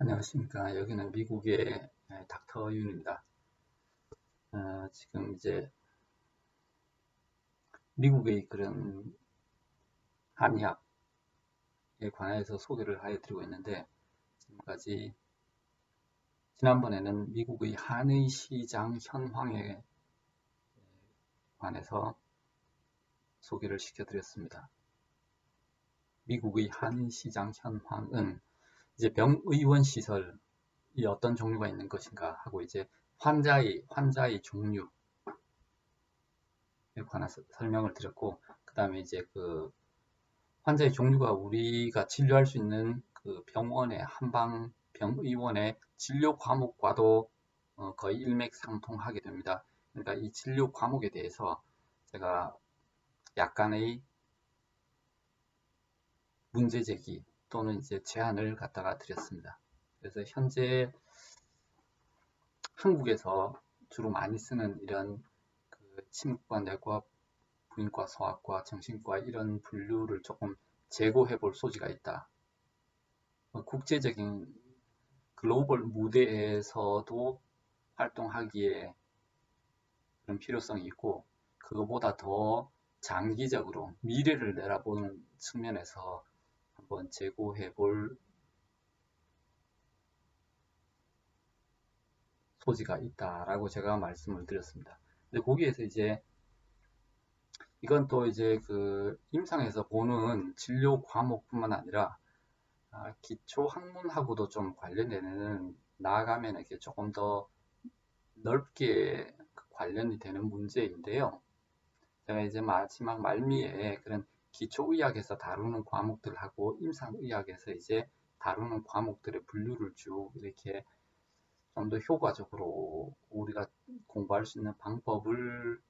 안녕하십니까. 여기는 미국의 닥터 윤입니다. 지금 이제 미국의 그런 한의학에 관해서 소개를 해드리고 있는데, 지금까지 지난번에는 미국의 한의 시장 현황에 관해서 소개를 시켜드렸습니다. 미국의 한의 시장 현황은 이제 병의원 시설이 어떤 종류가 있는 것인가 하고, 이제 환자의 종류에 관해서 설명을 드렸고, 그 다음에 이제 그 환자의 종류가 우리가 진료할 수 있는 그 병원의 한방 병의원의 진료 과목과도 거의 일맥상통하게 됩니다. 그러니까 이 진료 과목에 대해서 제가 약간의 문제 제기 또는 이제 제안을 갖다가 드렸습니다. 그래서 현재 한국에서 주로 많이 쓰는 이런 그 치문과, 내과, 부인과, 소아과, 정신과 이런 분류를 조금 재고해 볼 소지가 있다. 국제적인 글로벌 무대에서도 활동하기에 그런 필요성이 있고, 그거보다 더 장기적으로 미래를 내다보는 측면에서 한번 재고해 볼 소지가 있다라고 제가 말씀을 드렸습니다. 근데 거기에서 이제 이건 또 이제 그 임상에서 보는 진료 과목뿐만 아니라 기초 학문하고도 좀 관련되는, 나아가면 이렇게 조금 더 넓게 관련이 되는 문제인데요. 제가 이제 마지막 말미에 그런 기초의학에서 다루는 과목들하고 임상의학에서 이제 다루는 과목들의 분류를 쭉 이렇게 좀 더 효과적으로 우리가 공부할 수 있는 방법을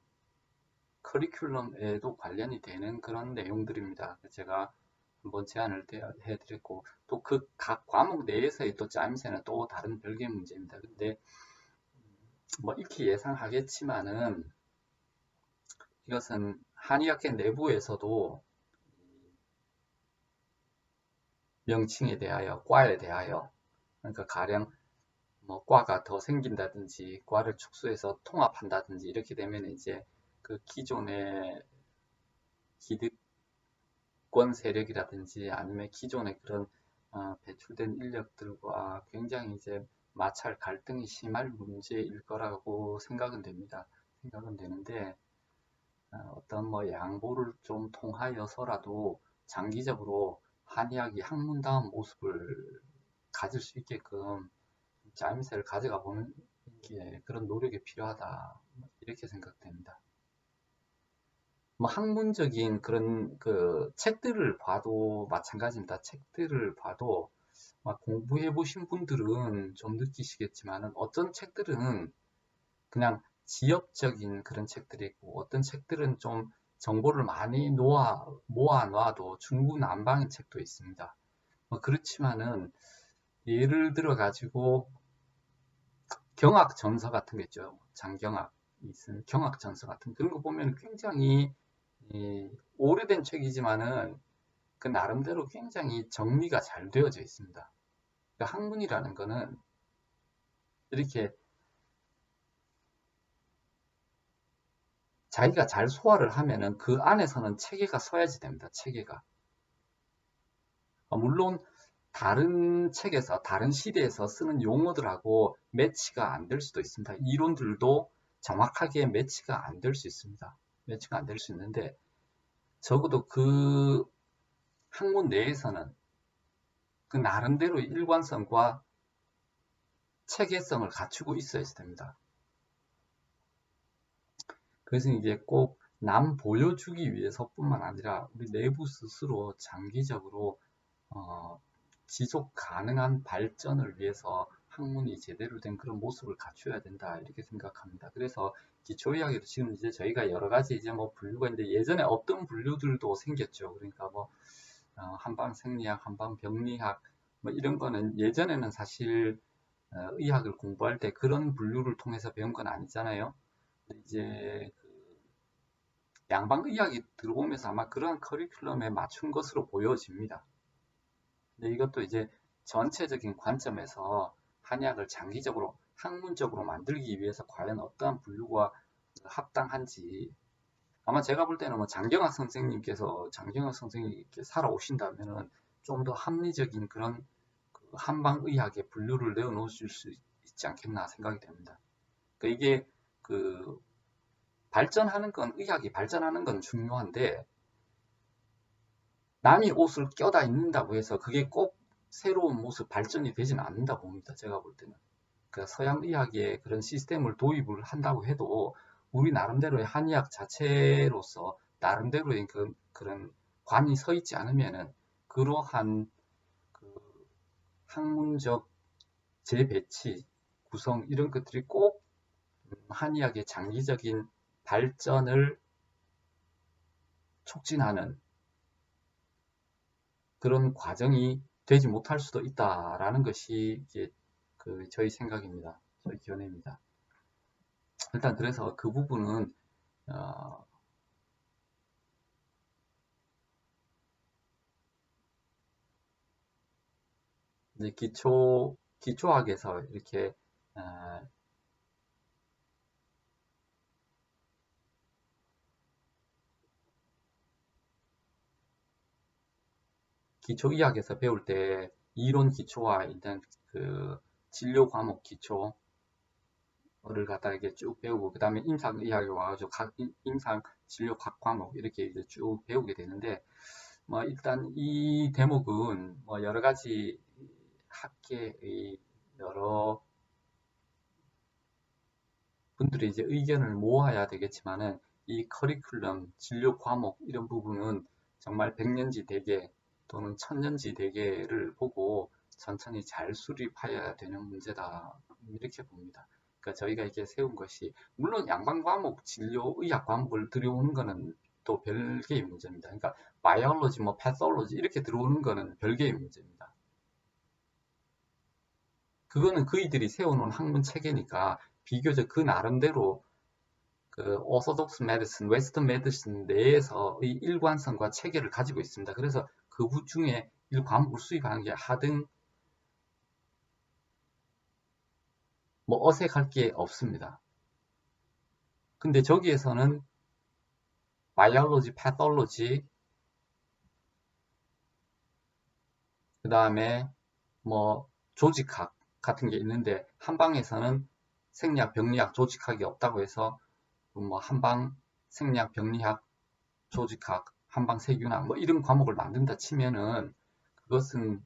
커리큘럼에도 관련이 되는 그런 내용들입니다. 제가 한번 제안을 해드렸고, 또 그 각 과목 내에서의 또 짜임새는 또 다른 별개의 문제입니다. 근데 뭐 익히 예상하겠지만은 이것은 한의학계 내부에서도 명칭에 대하여, 과에 대하여, 그러니까 가령 뭐 과가 더 생긴다든지 과를 축소해서 통합한다든지 이렇게 되면 이제 그 기존의 기득권 세력이라든지 아니면 기존의 그런 배출된 인력들과 굉장히 이제 마찰 갈등이 심할 문제일 거라고 생각은 됩니다. 생각은 되는데 어떤 뭐 양보를 좀 통하여서라도 장기적으로 한의학이 학문다운 모습을 가질 수 있게끔 짜임새를 가져가 보는 게 그런 노력이 필요하다, 이렇게 생각됩니다. 뭐 학문적인 그런 그 책들을 봐도 마찬가지입니다. 책들을 봐도 공부해 보신 분들은 좀 느끼시겠지만은 어떤 책들은 그냥 지엽적인 그런 책들이 있고, 어떤 책들은 좀 정보를 많이 모아놔도 중구난방인 책도 있습니다. 그렇지만은 예를 들어 가지고 경학전서 같은 게 있죠. 장경학이 쓴 경학전서 같은 그런 거 보면 굉장히 오래된 책이지만은 그 나름대로 굉장히 정리가 잘 되어져 있습니다. 그러니까 학문이라는 거는 이렇게 자기가 잘 소화를 하면은 그 안에서는 체계가 서야지 됩니다. 체계가. 물론 다른 책에서 다른 시대에서 쓰는 용어들하고 매치가 안 될 수도 있습니다. 이론들도 정확하게 매치가 안 될 수 있습니다. 매치가 안 될 수 있는데 적어도 그 학문 내에서는 그 나름대로 일관성과 체계성을 갖추고 있어야 됩니다. 그래서 이게 꼭 남 보여주기 위해서뿐만 아니라 우리 내부 스스로 장기적으로 지속 가능한 발전을 위해서 학문이 제대로 된 그런 모습을 갖춰야 된다, 이렇게 생각합니다. 그래서 기초의학에도 지금 이제 저희가 여러 가지 이제 뭐 분류가 있는데 예전에 없던 분류들도 생겼죠. 그러니까 뭐 한방 생리학, 한방 병리학 뭐 이런 거는 예전에는 사실 의학을 공부할 때 그런 분류를 통해서 배운 건 아니잖아요. 이제 양방의학이 들어오면서 아마 그러한 커리큘럼에 맞춘 것으로 보여집니다. 근데 이것도 이제 전체적인 관점에서 한의학을 장기적으로 학문적으로 만들기 위해서 과연 어떠한 분류가 합당한지, 아마 제가 볼 때는 뭐 장경학 선생님께 살아오신다면은 좀 더 합리적인 그런 그 한방의학의 분류를 내어놓으실 수 있지 않겠나 생각이 됩니다. 그러니까 이게 그 발전하는 건, 의학이 발전하는 건 중요한데, 남이 옷을 껴다 입는다고 해서 그게 꼭 새로운 모습 발전이 되지는 않는다 봅니다. 제가 볼 때는. 그러니까 서양 의학의 그런 시스템을 도입을 한다고 해도 우리 나름대로의 한의학 자체로서 나름대로의 그런 관이 서 있지 않으면은 그러한 그 학문적 재배치, 구성 이런 것들이 꼭 한의학의 장기적인 발전을 촉진하는 그런 과정이 되지 못할 수도 있다라는 것이 이제 저희 생각입니다. 저희 견해입니다. 일단 그래서 그 부분은 이제 기초학에서 이렇게 기초의학에서 배울 때 이론 기초와 일단 그 진료 과목 기초를 갖다 이렇게 쭉 배우고 그 다음에 임상의학에 와가지고 임상 진료 각 과목 이렇게 이제 쭉 배우게 되는데 뭐 일단 이 대목은 뭐 여러 가지 학계의 여러 분들이 이제 의견을 모아야 되겠지만은 이 커리큘럼, 진료 과목 이런 부분은 정말 백년지 대계 또는 천년지 대계를 보고 천천히 잘 수립하여야 되는 문제다 이렇게 봅니다. 그러니까 저희가 이렇게 세운 것이 물론 양방 과목, 진료, 의학 과목을 들여오는 거는 또 별개의 문제입니다. 그러니까 바이올로지, 뭐 패솔로지 이렇게 들어오는 거는 별개의 문제입니다. 그거는 그이들이 세워놓은 학문 체계니까 비교적 그 나름대로 그 오소독스 메디슨, 웨스턴 메디슨 내에서의 일관성과 체계를 가지고 있습니다. 그래서 그 중에 이 과목을 수입하는 게 하등 뭐 어색할 게 없습니다. 근데 저기에서는 바이올로지, 패톨로지, 그 다음에 뭐 조직학 같은 게 있는데 한방에서는 생리학, 병리학, 조직학이 없다고 해서 뭐 한방 생리학, 병리학, 조직학, 한방 세균학 뭐 이런 과목을 만든다 치면은 그것은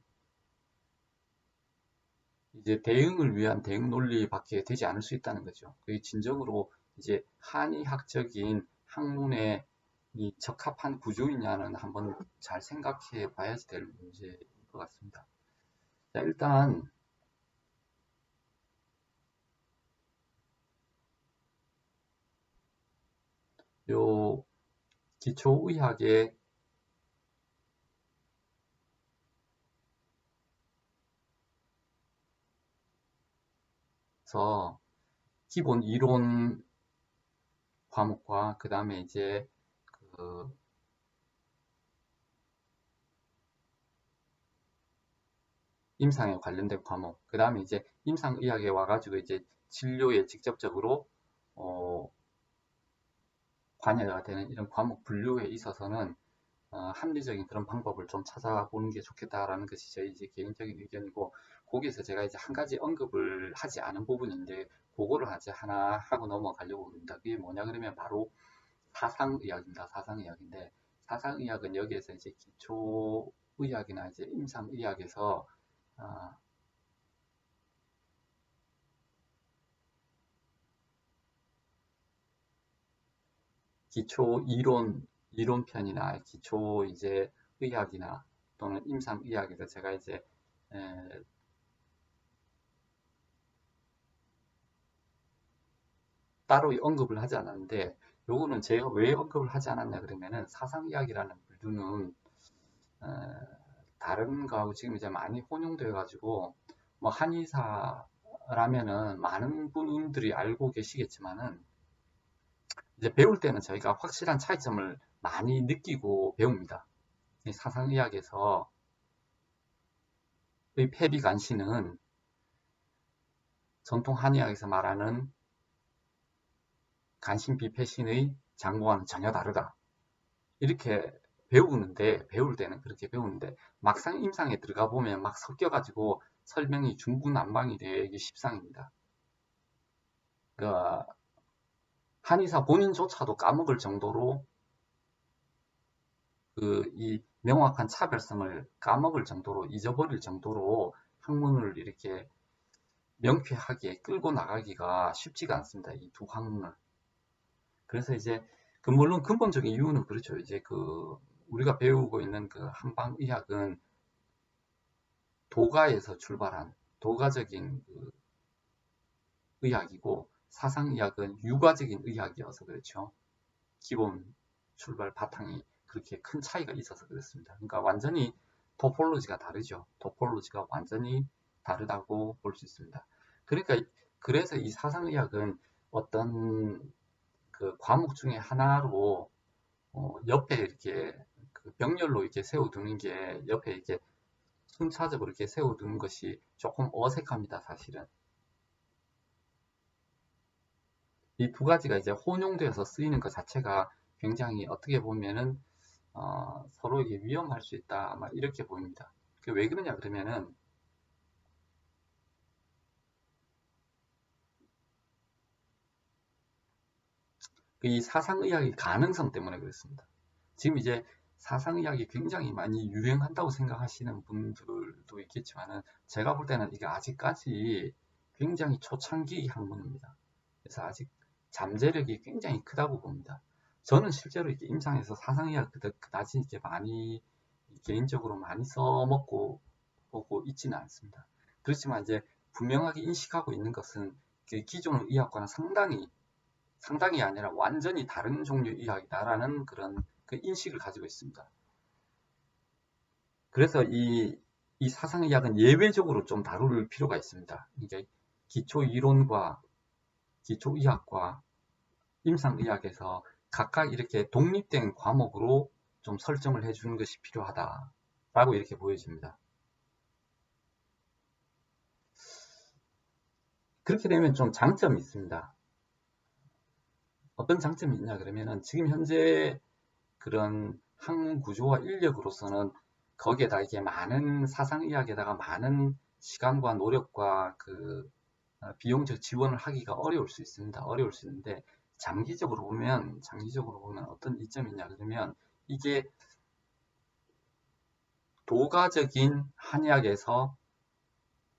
이제 대응을 위한 대응 논리밖에 되지 않을 수 있다는 거죠. 그게 진정으로 이제 한의학적인 학문에 이 적합한 구조이냐는 한번 잘 생각해 봐야지 될 문제인 것 같습니다. 자, 일단 요 기초의학의 기본 이론 과목과 그 다음에 이제 그 임상에 관련된 과목, 그 다음에 이제 임상의학에 와가지고 이제 진료에 직접적으로 관여가 되는 이런 과목 분류에 있어서는 합리적인 그런 방법을 좀 찾아보는 게 좋겠다라는 것이 저희 이제 개인적인 의견이고, 거기에서 제가 이제 한 가지 언급을 하지 않은 부분인데 그거를 이제 하나 하고 넘어가려고 합니다. 그게 뭐냐 그러면 바로 사상의학입니다. 사상의학인데 사상의학은 여기에서 이제 기초의학이나 이제 임상의학에서 기초 이론편이나 기초 이제 의학이나 또는 임상의학에서 제가 이제 따로 언급을 하지 않았는데, 요거는 제가 왜 언급을 하지 않았냐 그러면은 사상의학이라는 분류는 다른 거하고 지금 이제 많이 혼용되어 가지고 뭐 한의사라면은 많은 분들이 알고 계시겠지만은 이제 배울 때는 저희가 확실한 차이점을 많이 느끼고 배웁니다. 이 사상의학에서 폐비간신은 전통 한의학에서 말하는 간신비폐신의 장부와는 전혀 다르다. 이렇게 배울 때는 그렇게 배우는데 막상 임상에 들어가 보면 막 섞여가지고 설명이 중구난방이 되기 십상입니다. 그러니까 한의사 본인조차도 까먹을 정도로 이 명확한 차별성을 까먹을 정도로 잊어버릴 정도로 학문을 이렇게 명쾌하게 끌고 나가기가 쉽지가 않습니다. 이 두 학문을. 그래서 이제 물론 근본적인 이유는 그렇죠. 이제 우리가 배우고 있는 한방의학은 도가에서 출발한 도가적인 의학이고 사상의학은 유가적인 의학이어서 그렇죠. 기본 출발 바탕이 그렇게 큰 차이가 있어서 그렇습니다. 그러니까 완전히 토폴로지가 다르죠. 토폴로지가 완전히 다르다고 볼 수 있습니다. 그래서 이 사상의학은 어떤 과목 중에 하나로 옆에 이렇게 병렬로 이렇게 세워두는 게 옆에 이렇게 순차적으로 이렇게 세워두는 것이 조금 어색합니다, 사실은. 이 두 가지가 이제 혼용되어서 쓰이는 것 자체가 굉장히 어떻게 보면은 서로에게 위험할 수 있다, 아마 이렇게 보입니다. 왜 그러냐 그러면은 이 사상의학의 가능성 때문에 그렇습니다. 지금 이제 사상의학이 굉장히 많이 유행한다고 생각하시는 분들도 있겠지만은 제가 볼 때는 이게 아직까지 굉장히 초창기 학문입니다. 그래서 아직 잠재력이 굉장히 크다고 봅니다. 저는 실제로 이렇게 임상에서 사상의학 그다지 이렇게 많이 개인적으로 많이 써먹고 보고 있지는 않습니다. 그렇지만 이제 분명하게 인식하고 있는 것은 기존의 의학과는 상당히 아니라 완전히 다른 종류의 의학이다라는 그런 인식을 가지고 있습니다. 그래서 이 사상의학은 예외적으로 좀 다룰 필요가 있습니다. 이제 기초이론과 기초의학과 임상의학에서 각각 이렇게 독립된 과목으로 좀 설정을 해주는 것이 필요하다라고 이렇게 보여집니다. 그렇게 되면 좀 장점이 있습니다. 어떤 장점이 있냐 그러면은 지금 현재 그런 학문 구조와 인력으로서는 거기에다 이게 많은 사상의학에다가 많은 시간과 노력과 비용적 지원을 하기가 어려울 수 있습니다. 어려울 수 있는데 장기적으로 보면 어떤 이점이 있냐 그러면 이게 도가적인 한의학에서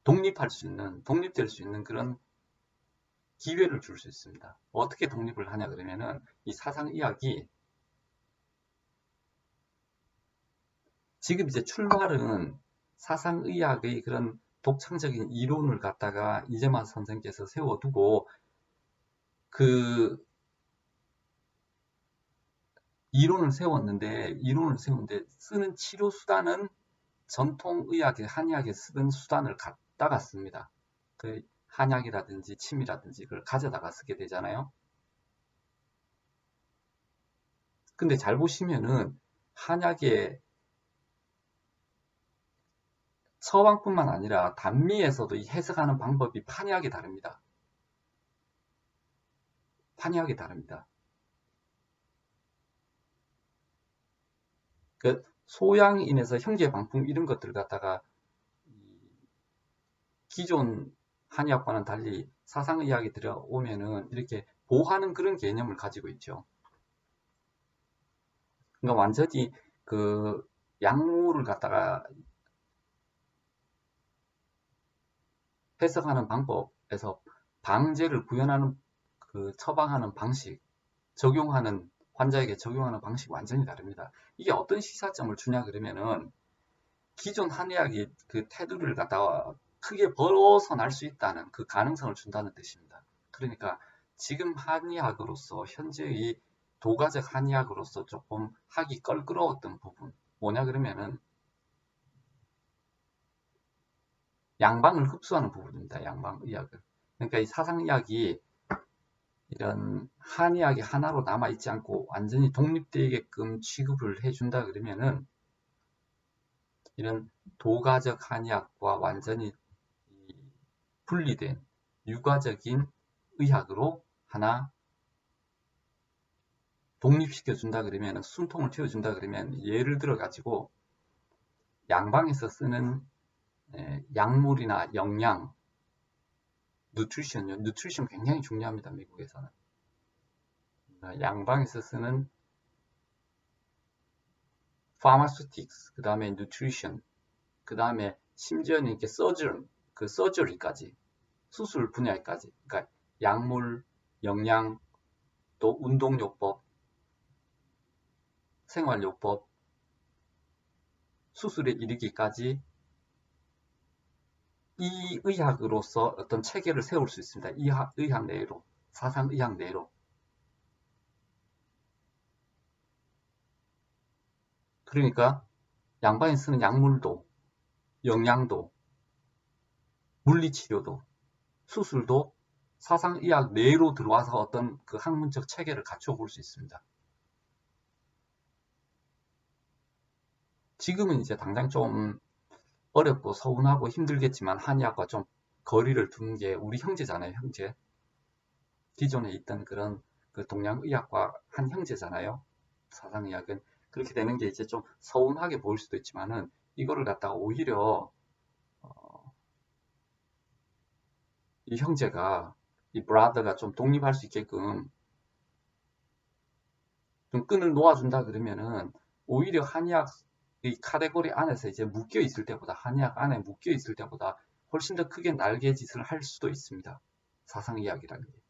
독립될 수 있는 그런 기회를 줄 수 있습니다. 어떻게 독립을 하냐 그러면은 이 사상의학이 지금 이제 출발은 사상의학의 그런 독창적인 이론을 갖다가 이재만 선생께서 세워두고 이론을 세웠는데 쓰는 치료 수단은 전통의학의 한의학에 쓰던 수단을 갖다가 씁니다. 한약이라든지 침이라든지 그걸 가져다가 쓰게 되잖아요. 근데 잘 보시면은 한약의 처방뿐만 아니라 단미에서도 이 해석하는 방법이 판이하게 다릅니다. 소양인에서 형제방풍 이런 것들 갖다가 기존 한의학과는 달리 사상의학이 들어오면은 이렇게 보하는 그런 개념을 가지고 있죠. 그러니까 완전히 약물을 갖다가 해석하는 방법에서 방제를 구현하는 처방하는 방식, 환자에게 적용하는 방식이 완전히 다릅니다. 이게 어떤 시사점을 주냐 그러면은 기존 한의학이 테두리를 갖다가 크게 벗어날 수 있다는 그 가능성을 준다는 뜻입니다. 그러니까 지금 한의학으로서 현재의 도가적 한의학으로서 조금 하기 껄끄러웠던 부분 뭐냐 그러면은 양방을 흡수하는 부분입니다. 양방의학을. 그러니까 이 사상의학이 이런 한의학이 하나로 남아있지 않고 완전히 독립되게끔 취급을 해준다 그러면은 이런 도가적 한의학과 완전히 분리된 유가적인 의학으로 하나 독립시켜준다 그러면, 숨통을 틔워준다 그러면, 예를 들어 가지고 양방에서 쓰는 약물이나 영양, 누트리션 굉장히 중요합니다. 미국에서는 양방에서 쓰는 파마수틱스, 그 다음에 누트리션, 그 다음에 심지어는 이렇게 서저리까지, 수술 분야까지, 그러니까 약물, 영양, 또 운동요법, 생활요법, 수술에 이르기까지 이 의학으로서 어떤 체계를 세울 수 있습니다. 의학 내로, 사상의학 내로. 그러니까 양방에 쓰는 약물도, 영양도, 물리치료도, 수술도 사상의학 내로 들어와서 어떤 그 학문적 체계를 갖춰 볼 수 있습니다. 지금은 이제 당장 좀 어렵고 서운하고 힘들겠지만 한의학과 좀 거리를 두는 게 우리 형제잖아요, 형제. 기존에 있던 그런 그 동양의학과 한 형제잖아요. 사상의학은. 그렇게 되는 게 이제 좀 서운하게 보일 수도 있지만은 이거를 갖다가 오히려 이 형제가, 이 브라더가 좀 독립할 수 있게끔 좀 끈을 놓아준다 그러면은 오히려 한의학의 카테고리 안에서 이제 묶여 있을 때보다, 한의학 안에 묶여 있을 때보다 훨씬 더 크게 날개짓을 할 수도 있습니다. 사상의학이라는 게.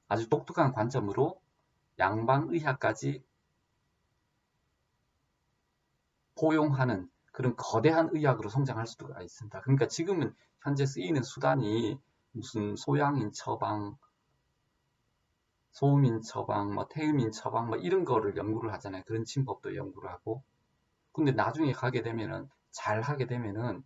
아주 독특한 관점으로 양방의학까지 포용하는 그런 거대한 의학으로 성장할 수가 있습니다. 그러니까 지금은 현재 쓰이는 수단이 무슨 소양인 처방, 소음인 처방, 뭐 태음인 처방, 뭐 이런 거를 연구를 하잖아요. 그런 침법도 연구를 하고. 근데 나중에 가게 되면은, 잘 하게 되면은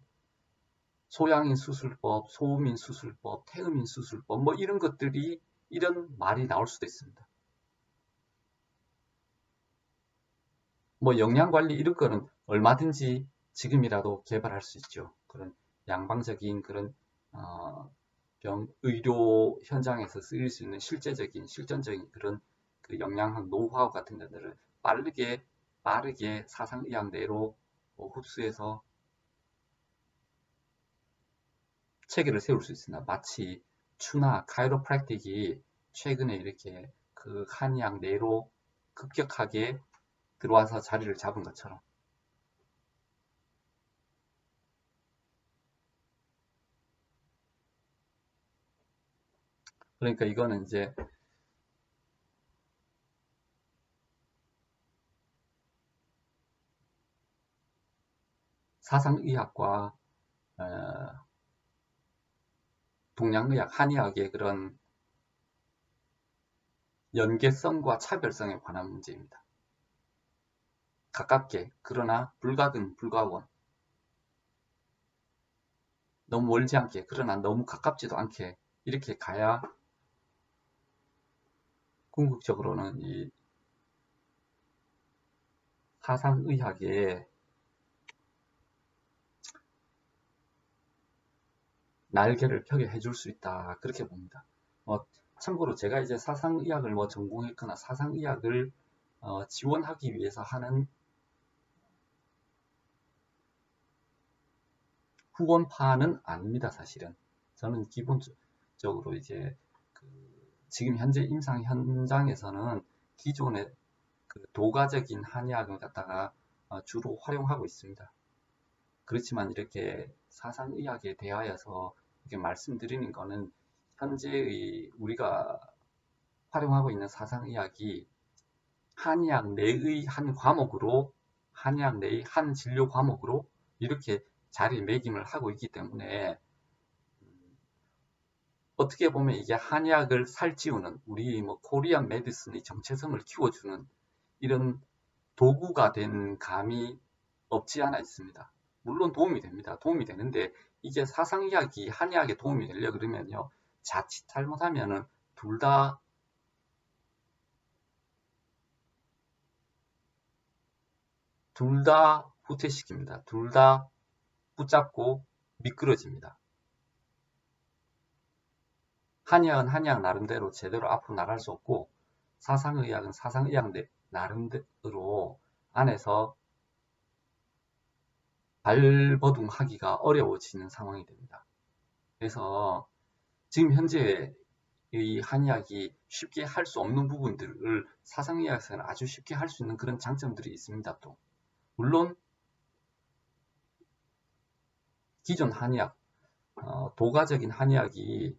소양인 수술법, 소음인 수술법, 태음인 수술법, 뭐 이런 것들이, 이런 말이 나올 수도 있습니다. 뭐 영양관리 이런 거는 얼마든지 지금이라도 개발할 수 있죠. 그런 양방적인 그런 의료 현장에서 쓰일 수 있는 실전적인 그런 그 영양학 노하우 같은 것들을 빠르게 사상의학 내로 흡수해서 체계를 세울 수 있습니다. 마치 추나 카이로프랙틱이 최근에 이렇게 그 한의학 내로 급격하게 들어와서 자리를 잡은 것처럼. 그러니까 이거는 이제 사상의학과 동양의학, 한의학의 그런 연계성과 차별성에 관한 문제입니다. 가깝게, 그러나 불가근, 불가원. 너무 멀지 않게, 그러나 너무 가깝지도 않게 이렇게 가야 궁극적으로는 이 사상의학의 날개를 펴게 해줄 수 있다. 그렇게 봅니다. 참고로 제가 이제 사상의학을 전공했거나 사상의학을 지원하기 위해서 하는 후원파는 아닙니다. 사실은 저는 기본적으로 이제 지금 현재 임상 현장에서는 기존의 그 도가적인 한의학을 갖다가 주로 활용하고 있습니다. 그렇지만 이렇게 사상의학에 대하여서 이렇게 말씀드리는 거는 현재의 우리가 활용하고 있는 사상의학이 한의학 내의 한 과목으로, 한의학 내의 한 진료 과목으로 이렇게 자리매김을 하고 있기 때문에 어떻게 보면 이게 한의학을 살찌우는, 우리 코리안 메디슨의 정체성을 키워주는 이런 도구가 된 감이 없지 않아 있습니다. 물론 도움이 됩니다. 도움이 되는데 이게 사상의학이 한의학에 도움이 되려 그러면요, 자칫 잘못하면은 둘 다 후퇴시킵니다. 둘 다 붙잡고 미끄러집니다. 한의학은 한의학 나름대로 제대로 앞으로 나갈 수 없고, 사상의학은 사상의학 나름대로 안에서 발버둥하기가 어려워지는 상황이 됩니다. 그래서 지금 현재 이 한의학이 쉽게 할 수 없는 부분들을 사상의학에서는 아주 쉽게 할 수 있는 그런 장점들이 있습니다. 또 물론 기존 한의학, 도가적인 한의학이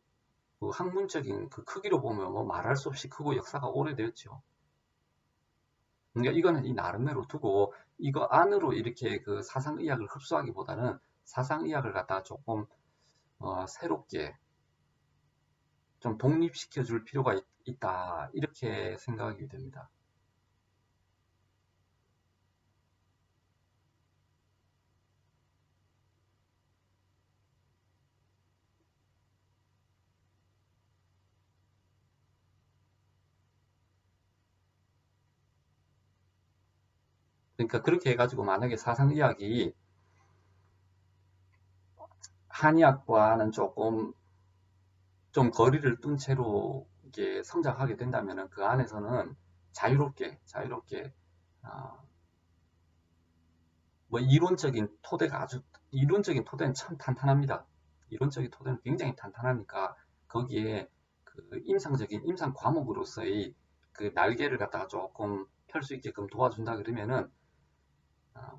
그 학문적인 그 크기로 보면 뭐 말할 수 없이 크고 역사가 오래되었죠. 그러니까 이거는 이 나름대로 두고 이거 안으로 이렇게 그 사상의학을 흡수하기보다는 사상의학을 갖다가 조금 새롭게 좀 독립시켜 줄 필요가 있다, 이렇게 생각이 됩니다. 그러니까 그렇게 해가지고 만약에 사상의학이 한의학과는 조금 좀 거리를 둔 채로 이게 성장하게 된다면 그 안에서는 자유롭게 어, 뭐 이론적인 토대는 참 탄탄합니다. 이론적인 토대는 굉장히 탄탄하니까 거기에 그 임상 과목으로서의 그 날개를 갖다가 조금 펼 수 있게끔 도와준다 그러면은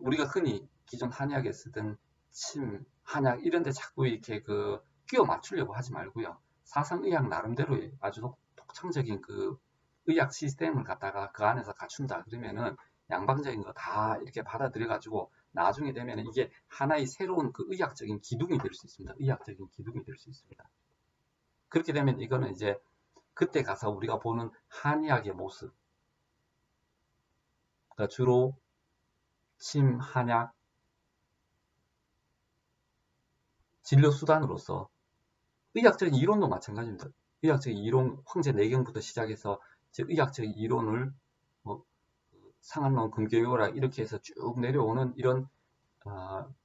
우리가 흔히 기존 한의학에 쓰던 침, 한약 이런 데 자꾸 이렇게 그 끼워 맞추려고 하지 말고요. 사상의학 나름대로 아주 독창적인 그 의학 시스템을 갖다가 그 안에서 갖춘다 그러면은 양방적인 거 다 이렇게 받아들여 가지고 나중에 되면은 이게 하나의 새로운 그 의학적인 기둥이 될 수 있습니다. 의학적인 기둥이 될 수 있습니다. 그렇게 되면 이거는 이제 그때 가서 우리가 보는 한의학의 모습, 그러니까 주로 침, 한약, 진료 수단으로서 의학적인 이론도 마찬가지입니다. 의학적인 이론, 황제 내경부터 시작해서 의학적인 이론을 뭐 상한론, 금교요라 이렇게 해서 쭉 내려오는 이런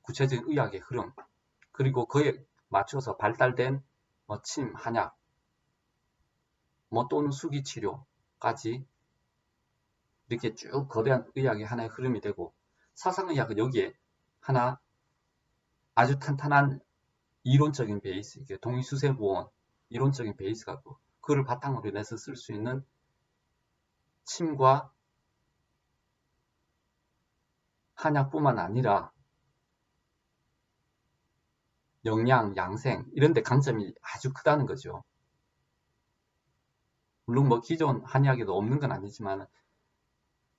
구체적인 의학의 흐름, 그리고 그에 맞춰서 발달된 뭐 침, 한약, 뭐 또는 수기 치료까지 이렇게 쭉 거대한 의학의 하나의 흐름이 되고, 사상의학은 여기에 하나 아주 탄탄한 이론적인 베이스, 이게 동의수세보원 이론적인 베이스가 있고, 그를 바탕으로 해서 쓸 수 있는 침과 한약뿐만 아니라 영양, 양생 이런 데 강점이 아주 크다는 거죠. 물론 뭐 기존 한의학에도 없는 건 아니지만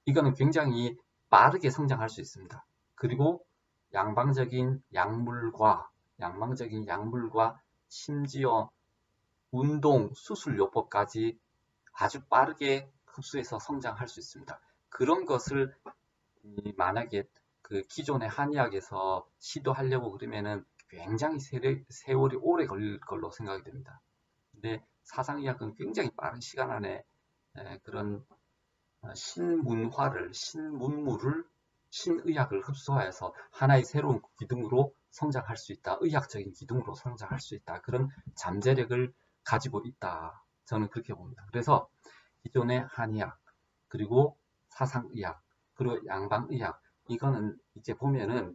이거는 굉장히 빠르게 성장할 수 있습니다. 그리고 양방적인 약물과 심지어 운동, 수술 요법까지 아주 빠르게 흡수해서 성장할 수 있습니다. 그런 것을 만약에 그 기존의 한의학에서 시도하려고 그러면은 굉장히 세월이 오래 걸릴 걸로 생각이 됩니다. 근데 사상의학은 굉장히 빠른 시간 안에 그런 신문물을 신의학을 흡수하여서 하나의 새로운 기둥으로 성장할 수 있다. 의학적인 기둥으로 성장할 수 있다. 그런 잠재력을 가지고 있다. 저는 그렇게 봅니다. 그래서 기존의 한의학, 그리고 사상의학, 그리고 양방의학, 이거는 이제 보면은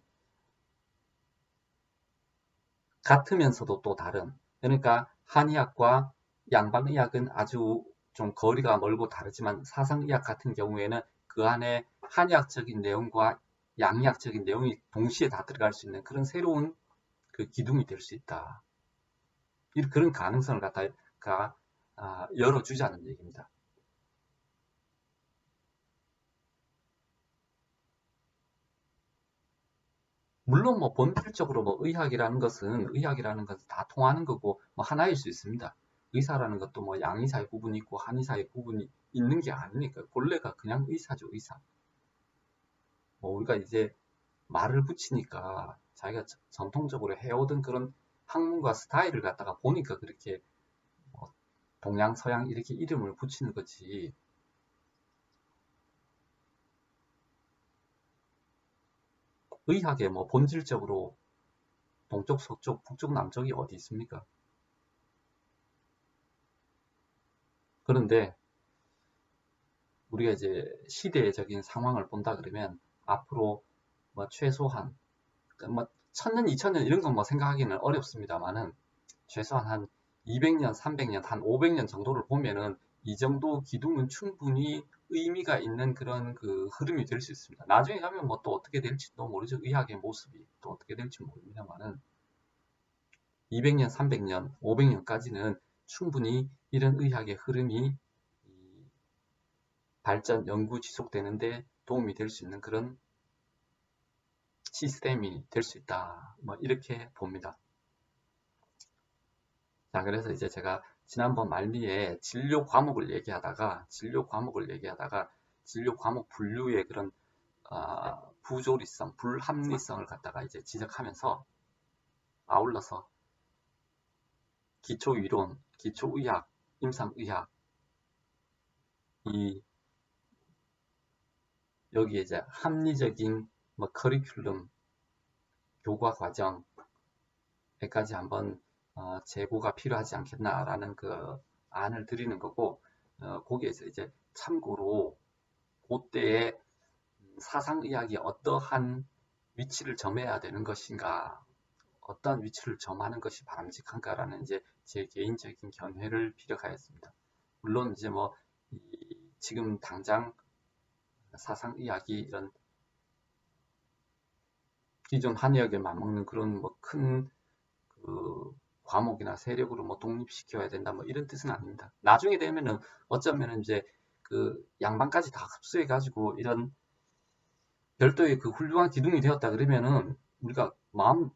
같으면서도 또 다른, 그러니까 한의학과 양방의학은 아주 좀 거리가 멀고 다르지만 사상의학 같은 경우에는 그 안에 한의학적인 내용과 양의학적인 내용이 동시에 다 들어갈 수 있는 그런 새로운 그 기둥이 될 수 있다. 그런 가능성을 갖다가 열어주자는 얘기입니다. 물론 뭐 본질적으로 뭐 의학이라는 것은 다 통하는 거고 뭐 하나일 수 있습니다. 의사라는 것도 뭐 양의사의 부분이 있고 한의사의 부분이 있는 게 아니니까 본래가 그냥 의사죠, 의사. 뭐 우리가 이제 말을 붙이니까 자기가 전통적으로 해오던 그런 학문과 스타일을 갖다가 보니까 그렇게 뭐 동양, 서양 이렇게 이름을 붙이는 거지. 의학의 뭐 본질적으로 동쪽, 서쪽, 북쪽, 남쪽이 어디 있습니까? 그런데 우리가 이제 시대적인 상황을 본다 그러면 앞으로 뭐 최소한 뭐 1000년, 2000년 이런 건 뭐 생각하기는 어렵습니다만은 최소한 한 200년, 300년, 한 500년 정도를 보면은 이 정도 기둥은 충분히 의미가 있는 그런 그 흐름이 될 수 있습니다. 나중에 가면 뭐 또 어떻게 될지도 모르죠. 의학의 모습이 또 어떻게 될지 모릅니다만은 200년, 300년, 500년까지는 충분히 이런 의학의 흐름이 발전, 연구 지속되는데 도움이 될 수 있는 그런 시스템이 될 수 있다. 뭐 이렇게 봅니다. 자, 그래서 이제 제가 지난번 말미에 진료 과목을 얘기하다가 진료 과목 분류의 그런 부조리성, 불합리성을 갖다가 이제 지적하면서 아울러서 기초이론, 기초의학, 임상의학 이 여기에 이제 합리적인 뭐 커리큘럼, 교과 과정에까지 한번 제고가 필요하지 않겠나라는 그 안을 드리는 거고 거기에서 이제 참고로 그때의 사상의학이 어떠한 위치를 점해야 되는 것인가, 어떠한 위치를 점하는 것이 바람직한가라는 이제 제 개인적인 견해를 피력하였습니다. 물론 이제 뭐 지금 당장 사상의학이 이런 기존 한의학에 맞먹는 그런 뭐 큰 그 과목이나 세력으로 뭐 독립시켜야 된다 뭐 이런 뜻은 아닙니다. 나중에 되면은 어쩌면은 이제 그 양반까지 다 흡수해 가지고 이런 별도의 그 훌륭한 기둥이 되었다 그러면은 우리가 마음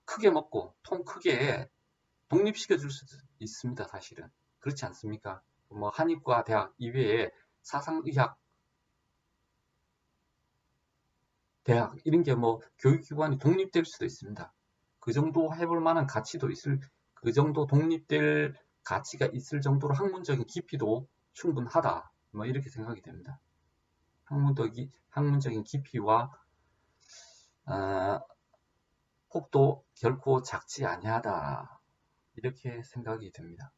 크게 먹고 통 크게 독립시켜 줄 수 있습니다. 사실은 그렇지 않습니까? 뭐 한의과 대학 이외에 사상의학 대학 이런 게 뭐 교육기관이 독립될 수도 있습니다. 그 정도 해볼 만한 가치도 있을, 그 정도 독립될 가치가 있을 정도로 학문적인 깊이도 충분하다. 뭐 이렇게 생각이 됩니다. 학문적인 깊이와 폭도 결코 작지 아니하다. 이렇게 생각이 됩니다.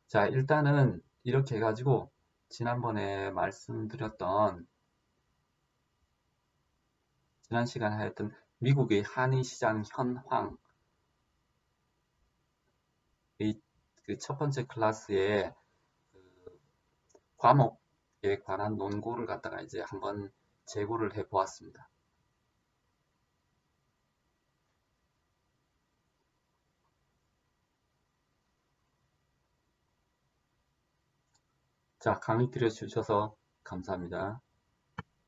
자, 일단은 이렇게 해가지고 지난번에 말씀드렸던 지난 시간에 하였던 미국의 한의 시장 현황의 그 첫 번째 클래스의 그 과목에 관한 논고를 갖다가 이제 한번 재고를 해 보았습니다. 자, 강의 들어주셔서 감사합니다.